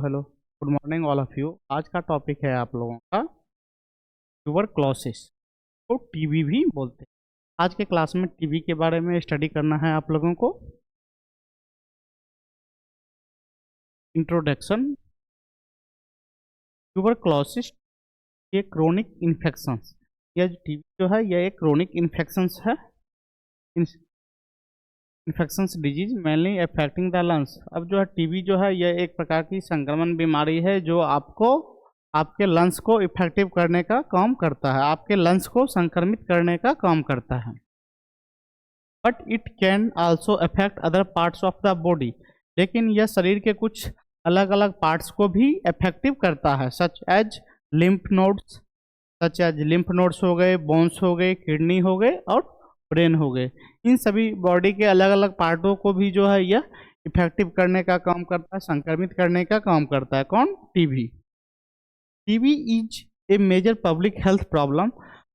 Hello, good morning all of you. आज का topic है आप लोगों का ट्यूबरक्लोसिस, तो टीबी भी बोलते हैं। आज के क्लास में टीबी के बारे में स्टडी करना है आप लोगों को। इंट्रोडक्शन। ट्यूबरक्लोसिस ये क्रोनिक इन्फेक्शंस, यह टीबी जो है यह एक क्रोनिक इन्फेक्शंस है। Infections disease mainly affecting the lungs. अब जो है टीबी जो है यह एक प्रकार की संक्रमण बीमारी है जो आपके लंग्स को इफेक्टिव करने का काम करता है, आपके लंग्स को संक्रमित करने का काम करता है। But it can also affect other parts of the body, लेकिन यह शरीर के कुछ अलग अलग पार्ट्स को भी इफेक्टिव करता है, सच एज लिम्फ नोड्स हो गए, बोन्स हो गए, किडनी हो गए और ब्रेन हो गए। इन सभी बॉडी के अलग अलग पार्टों को भी जो है यह इफेक्टिव करने का काम करता है, संक्रमित करने का काम करता है। कौन? TB. TB is a major public health problem.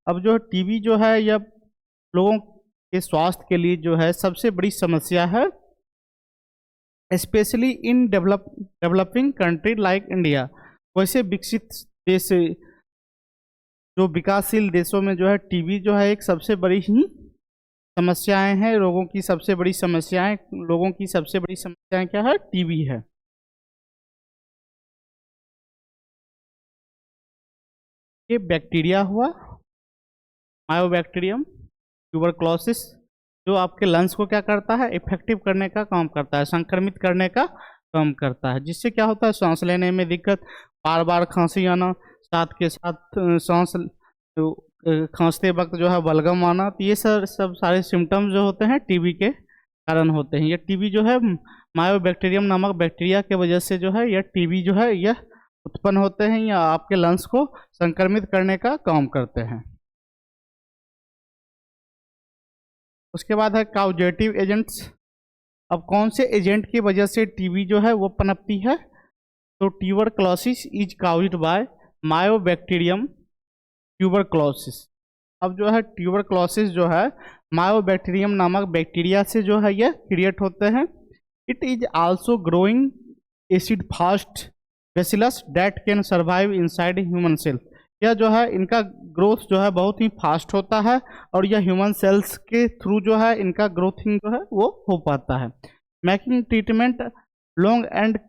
अब जो टीबी जो है यह लोगों के स्वास्थ्य के लिए जो है सबसे बड़ी समस्या है, specially in developing country like India. वैसे विकसित देश, जो विकासशील देशों में जो है टीबी जो है एक सबसे बड़ी ही समस्याएं हैं। लोगों की सबसे बड़ी समस्याएं क्या है? टीबी है। ये बैक्टीरिया हुआ, मायोबैक्टीरियम ट्यूबरक्लोसिस, जो आपके लंग्स को क्या करता है? इफेक्टिव करने का काम करता है, संक्रमित करने का काम करता है, जिससे क्या होता है? सांस लेने में दिक्कत, बार बार खांसी आना, साथ के साथ सांस खांसते वक्त जो है बलगम आना, तो ये सब सारे सिम्टम्स जो होते हैं टीबी के कारण होते हैं। ये टीबी जो है मायोबैक्टीरियम नामक बैक्टीरिया के वजह से जो है यह टीबी जो है यह उत्पन्न होते हैं या आपके लंग्स को संक्रमित करने का काम करते हैं। उसके बाद है काउजेटिव एजेंट्स। अब कौन से एजेंट की वजह से टीबी जो है वो पनपती है? तो tuberculosis is caused bye Mycobacterium tuberculosis. अब जो है ट्यूबरक्लोसिस जो है मायोबैक्टीरियम नामक बैक्टीरिया से जो है यह क्रिएट होते हैं। It is also growing acid fast bacillus that can survive inside human cell. यह जो है इनका ग्रोथ जो है बहुत ही फास्ट होता है और यह ह्यूमन सेल्स के थ्रू जो है इनका ग्रोथिंग जो है वो हो पाता है, making treatment long and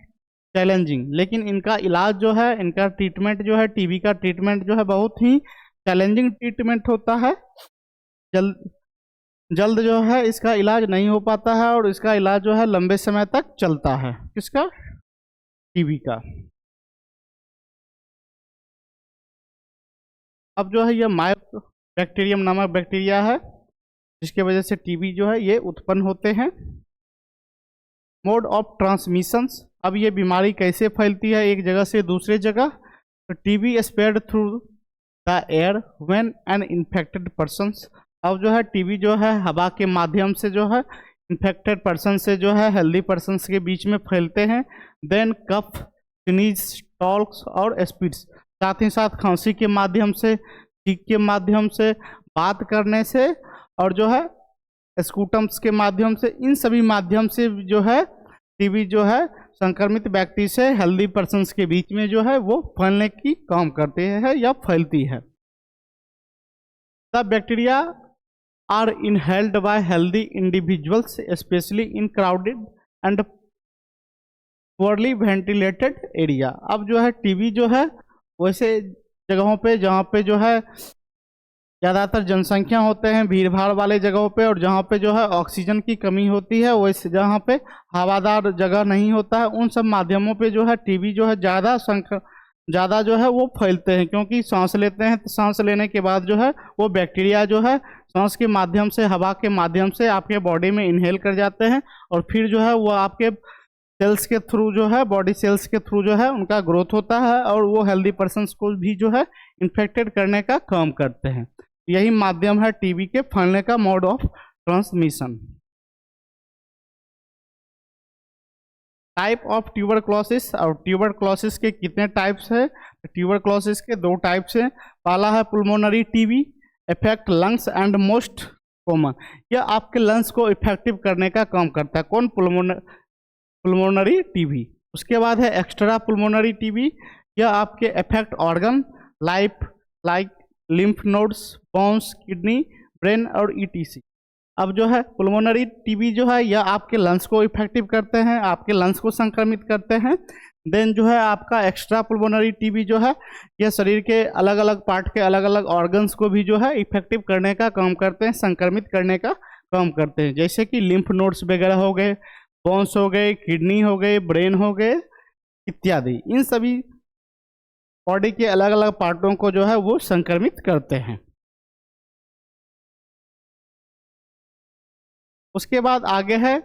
challenging. लेकिन इनका इलाज जो है, इनका ट्रीटमेंट जो है, टीबी का ट्रीटमेंट जो है बहुत ही चैलेंजिंग ट्रीटमेंट होता है। जल्द जो है इसका इलाज नहीं हो पाता है और इसका इलाज जो है लंबे समय तक चलता है। किसका? टीबी का। अब जो है यह मायोबैक्टीरियम नामक बैक्टीरिया है जिसके वजह से टीबी जो है ये उत्पन्न होते हैं। Mode of transmissions. अब ये बीमारी कैसे फैलती है एक जगह से दूसरे जगह? तो TB spread through the air when an infected persons. अब जो है टीबी जो है हवा के माध्यम से जो है इन्फेक्टेड पर्सन से जो है हेल्दी पर्सन्स के बीच में फैलते हैं। देन कफ, स्नीज, टॉल्क्स और स्पीड्स। साथ ही साथ खांसी के माध्यम से, छींक के माध्यम से, बात करने से और जो है स्कूटम्स के माध्यम से, इन सभी माध्यम से जो है टीबी जो है संक्रमित व्यक्ति से हेल्दी पर्सन्स के बीच में जो है वो फैलने की काम करते हैं या फैलती है। The bacteria are inhaled by healthy individuals especially in crowded and poorly ventilated area. अब जो है टीबी जो है वैसे जगहों पे जहाँ पे जो है ज़्यादातर जनसंख्या होते हैं, भीड़ भाड़ वाले जगहों पे, और जहाँ पे जो है ऑक्सीजन की कमी होती है, वैसे जहाँ पे हवादार जगह नहीं होता है, उन सब माध्यमों पे जो है टीबी जो है ज़्यादा जो है वो फैलते हैं। क्योंकि सांस लेते हैं तो सांस लेने के बाद जो है वो बैक्टीरिया जो है सांस के माध्यम से, हवा के माध्यम से आपके बॉडी में इनहेल कर जाते हैं और फिर जो है वो आपके सेल्स के थ्रू जो है, बॉडी सेल्स के थ्रू जो है उनका ग्रोथ होता है और वो हेल्दी पर्सन्स को भी जो है इन्फेक्टेड करने का काम करते हैं। यही माध्यम है टीबी के फैलने का, mode of transmission. Type of tuberculosis. और ट्यूबरक्लोसिस के कितने टाइप्स है? ट्यूबरक्लोसिस के 2 टाइप्स हैं। पहला है pulmonary TB, effect lungs and most common. यह आपके लंग्स को इफेक्टिव करने का काम करता है। कौन? पुल्मोनरी टीबी। उसके बाद है एक्स्ट्रा पुल्मोनरी टीबी। यह आपके affect organ like lymph nodes, bones, kidney, brain और ईटीसी। अब जो है पुल्मोनरी टीबी जो है यह आपके लंग्स को इफेक्टिव करते हैं, आपके लंग्स को संक्रमित करते हैं। देन जो है आपका एक्स्ट्रा पुल्मोनरी टीबी जो है यह शरीर के अलग अलग पार्ट के अलग अलग ऑर्गन्स को भी जो है इफेक्टिव करने का काम करते हैं, संक्रमित करने का काम करते हैं। जैसे कि लिम्फ नोड्स वगैरह हो गए, बोन्स हो गए, किडनी हो गए, ब्रेन हो गए इत्यादि। इन सभी बॉडी के अलग अलग पार्टों को जो है वो संक्रमित करते हैं। उसके बाद आगे है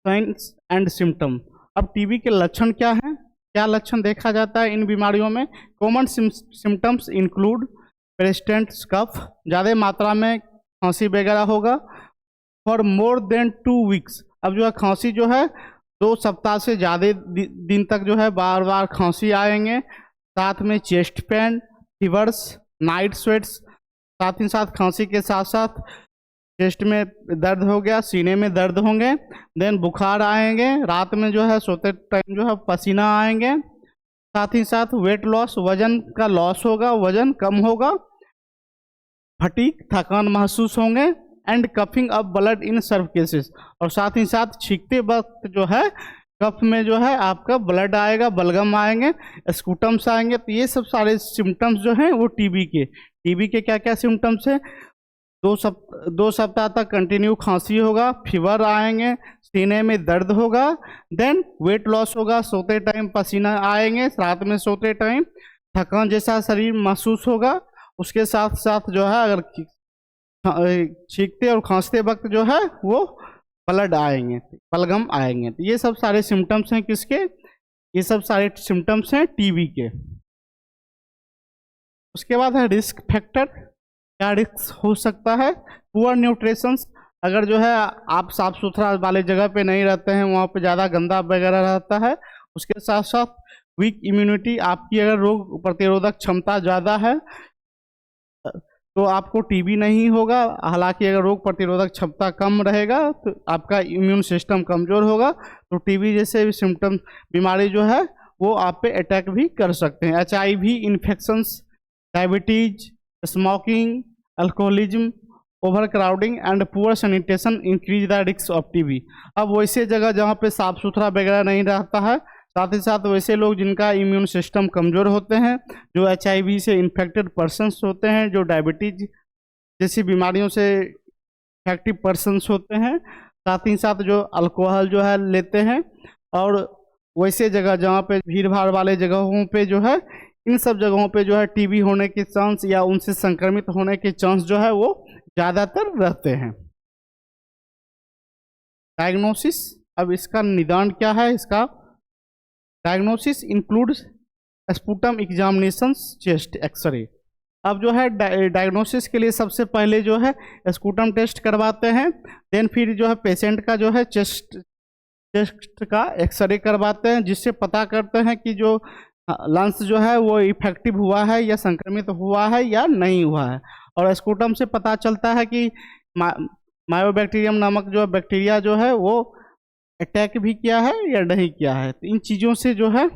साइंस एंड सिम्टम। अब टीबी के लक्षण क्या हैं, क्या लक्षण देखा जाता है इन बीमारियों में? कॉमन सिम्टम्स इंक्लूड पेरिस्टेंट कफ, ज़्यादा मात्रा में खांसी वगैरह होगा, फॉर मोर देन 2 वीक्स। अब जो है खांसी जो है 2 सप्ताह से ज़्यादा दिन तक जो है बार बार खांसी आएंगे। साथ में chest pain, fevers, night sweats, साथ ही साथ खांसी के साथ साथ चेस्ट में दर्द हो गया, सीने में दर्द होंगे। देन बुखार आएंगे, रात में जो है सोते टाइम जो है पसीना आएंगे। साथ ही साथ वेट लॉस, वजन का लॉस होगा, वजन कम होगा। फटीग, थकान महसूस होंगे। And coughing up blood in severe cases, और साथ ही साथ छींकते वक्त जो है कफ में जो है आपका ब्लड आएगा, बलगम आएंगे, स्कूटम्स आएंगे। तो ये सब सारे सिम्टम्स जो हैं वो टीबी के क्या क्या सिम्टम्स हैं? 2 सप्ताह तक कंटिन्यू खांसी होगा, फीवर आएंगे, सीने में दर्द होगा। देन वेट लॉस होगा, सोते टाइम पसीना आएंगे, रात में सोते टाइम थकान जैसा शरीर महसूस होगा। उसके साथ साथ जो है अगर छींकते और खांसते वक्त जो है वो ब्लड आएंगे, बलगम आएंगे। तो ये सब सारे सिम्टम्स हैं किसके? ये सब सारे सिम्टम्स हैं टीबी के। उसके बाद है रिस्क फैक्टर। क्या रिस्क हो सकता है? पुअर न्यूट्रिशंस, अगर जो है आप साफ सुथरा वाले जगह पे नहीं रहते हैं, वहाँ पे ज़्यादा गंदा वगैरह रहता है। उसके साथ साथ वीक इम्यूनिटी, आपकी अगर रोग प्रतिरोधक क्षमता ज़्यादा है तो आपको टीबी नहीं होगा। हालांकि अगर रोग प्रतिरोधक क्षमता कम रहेगा तो आपका इम्यून सिस्टम कमज़ोर होगा, तो टीबी जैसे भी सिम्टम बीमारी जो है वो आप पे अटैक भी कर सकते हैं। HIV infections, diabetes, smoking, alcoholism, over crowding and poor sanitation increase the risk of TB. अब वैसे जगह जहाँ पे साफ सुथरा वगैरह नहीं रहता है, साथ ही साथ वैसे लोग जिनका इम्यून सिस्टम कमज़ोर होते हैं, जो HIV से इन्फेक्टेड पर्सन्स होते हैं, जो डायबिटीज जैसी बीमारियों से इन्फेक्टिव पर्सन्स होते हैं, साथ ही साथ जो अल्कोहल जो है लेते हैं, और वैसे जगह जहाँ पे भीड़ भाड़ वाले जगहों पे जो है, इन सब जगहों पे जो है टीबी होने के चांस या उनसे संक्रमित होने के चांस जो है वो ज़्यादातर रहते हैं। डायग्नोसिस, अब इसका निदान क्या है? इसका diagnosis includes sputum examinations, chest x ray. अब जो है डायग्नोसिस के लिए सबसे पहले जो है स्पुटम टेस्ट करवाते हैं। देन फिर जो है पेशेंट का जो है चेस्ट का एक्सरे करवाते हैं, जिससे पता करते हैं कि जो लंग्स जो है वो इफेक्टिव हुआ है या संक्रमित हुआ है या नहीं हुआ है। और स्पुटम से पता चलता है कि मायोबैक्टीरियम नामक जो बैक्टीरिया जो है वो अटैक भी किया है या नहीं किया है। तो इन चीज़ों से जो है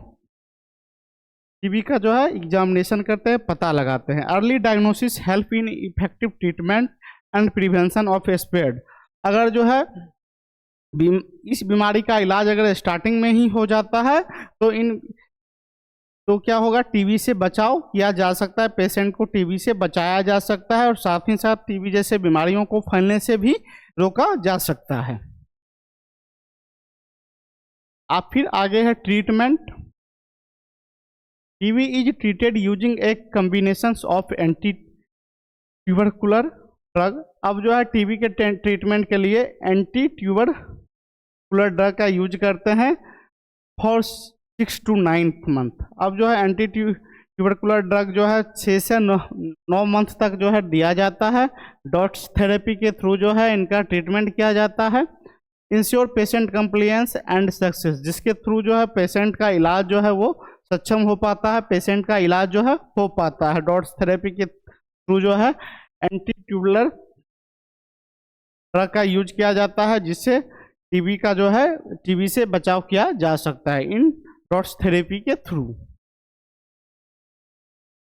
टीबी का जो है एग्जामिनेशन करते हैं, पता लगाते हैं। Early diagnosis help in effective treatment and prevention of spread. अगर जो है इस बीमारी का इलाज अगर स्टार्टिंग में ही हो जाता है तो क्या होगा? टीबी से बचाव किया जा सकता है, पेशेंट को टीबी से बचाया जा सकता है, और साथ ही साथ टीबी जैसे बीमारियों को फैलने से भी रोका जा सकता है। आप फिर आगे है treatment. TB is treated using a combination of anti tubercular drug. अब जो है टीबी के ट्रीटमेंट के लिए एंटी ट्यूबरकुलर ड्रग का यूज करते हैं फॉर 6 to 9 मंथ। अब जो है एंटी ट्यूबरकुलर ड्रग जो है 6 से 9 मंथ तक जो है दिया जाता है। डॉट्स थेरेपी के थ्रू जो है इनका ट्रीटमेंट किया जाता है। Ensure patient compliance and success, जिसके थ्रू जो है पेशेंट का इलाज जो है वो सक्षम हो पाता है, पेशेंट का इलाज जो है हो पाता है। डॉट्स थेरेपी के थ्रू जो है एंटी ट्यूबरकुलर ड्रग का यूज किया जाता है, जिससे टीबी का जो है टीबी से बचाव किया जा सकता है इन डॉट्स थेरेपी के थ्रू।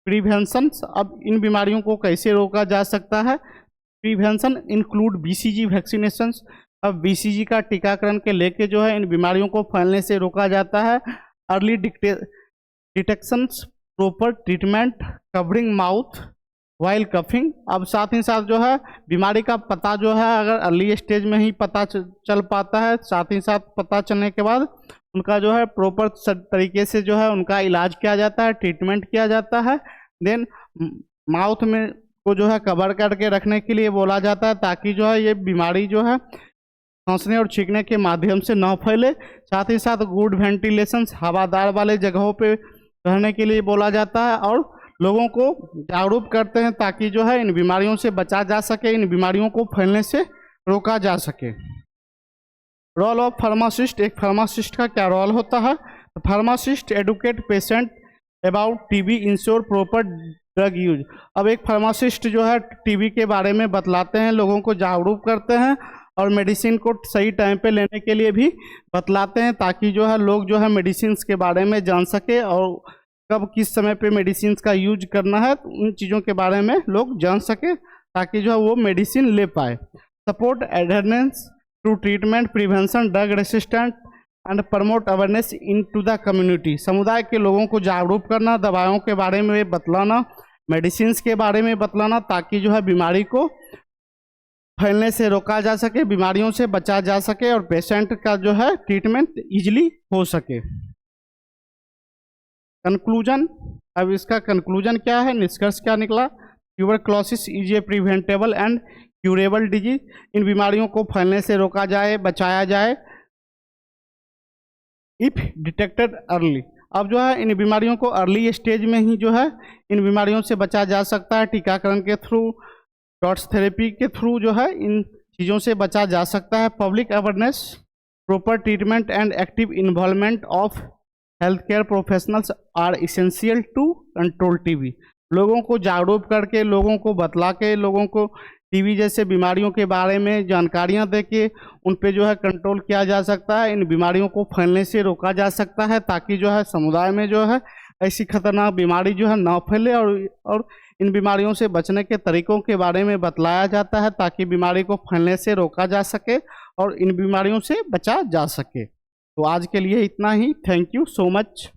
प्रिवेंशन, अब इन बीमारियों को कैसे रोका जा सकता है? Prevention include BCG vaccination. अब बीसीजी का टीकाकरण के लेके जो है इन बीमारियों को फैलने से रोका जाता है। Early detection, proper treatment, covering mouth while coughing. अब साथ ही साथ जो है बीमारी का पता जो है अगर अर्ली स्टेज में ही पता चल पाता है, साथ ही साथ पता चलने के बाद उनका जो है प्रॉपर तरीके से जो है उनका इलाज किया जाता है, ट्रीटमेंट किया जाता है। देन माउथ में को जो है कवर करके रखने के लिए बोला जाता है ताकि जो है ये बीमारी जो है खांसने और छींकने के माध्यम से न फैले। साथ ही साथ गुड वेंटिलेशन, हवादार वाले जगहों पे रहने के लिए बोला जाता है और लोगों को जागरूक करते हैं ताकि जो है इन बीमारियों से बचा जा सके, इन बीमारियों को फैलने से रोका जा सके। रोल ऑफ फार्मासिस्ट, एक फार्मासिस्ट का क्या रोल होता है? Pharmacist educate patient about TB, ensure proper drug use. अब एक फार्मासिस्ट जो है टीबी के बारे में बतलाते हैं, लोगों को जागरूक करते हैं और मेडिसिन को सही टाइम पे लेने के लिए भी बतलाते हैं ताकि जो है लोग जो है मेडिसिन के बारे में जान सके और कब किस समय पे मेडिसिन का यूज करना है, तो उन चीज़ों के बारे में लोग जान सके ताकि जो है वो मेडिसिन ले पाए। Support adherence to treatment, prevention, drug resistant and promote awareness in to the community. समुदाय के लोगों को जागरूक करना, दवाओं के बारे में बतलाना, मेडिसिन के बारे में बतलाना ताकि जो है बीमारी को फैलने से रोका जा सके, बीमारियों से बचा जा सके और पेशेंट का जो है ट्रीटमेंट इजीली हो सके। कंक्लूजन, अब इसका कंक्लूजन क्या है, निष्कर्ष क्या निकला? Tuberculosis is a preventable and curable disease. इन बीमारियों को फैलने से रोका जाए, बचाया जाए इफ डिटेक्टेड अर्ली। अब जो है इन बीमारियों को अर्ली स्टेज में ही जो है इन बीमारियों से बचा जा सकता है। टीकाकरण के थ्रू, डॉट्स थेरेपी के थ्रू जो है इन चीज़ों से बचा जा सकता है। Public awareness, proper treatment and active involvement of health care professionals are essential to control TB. लोगों को जागरूक करके, लोगों को बतला के, लोगों को टीबी जैसे बीमारियों के बारे में जानकारियां दे के उन पे जो है कंट्रोल किया जा सकता है, इन बीमारियों को फैलने से रोका जा सकता है ताकि जो है समुदाय में जो है ऐसी खतरनाक बीमारी जो है ना फैले और इन बीमारियों से बचने के तरीकों के बारे में बतलाया जाता है ताकि बीमारी को फैलने से रोका जा सके और इन बीमारियों से बचा जा सके। तो आज के लिए इतना ही। Thank you so much.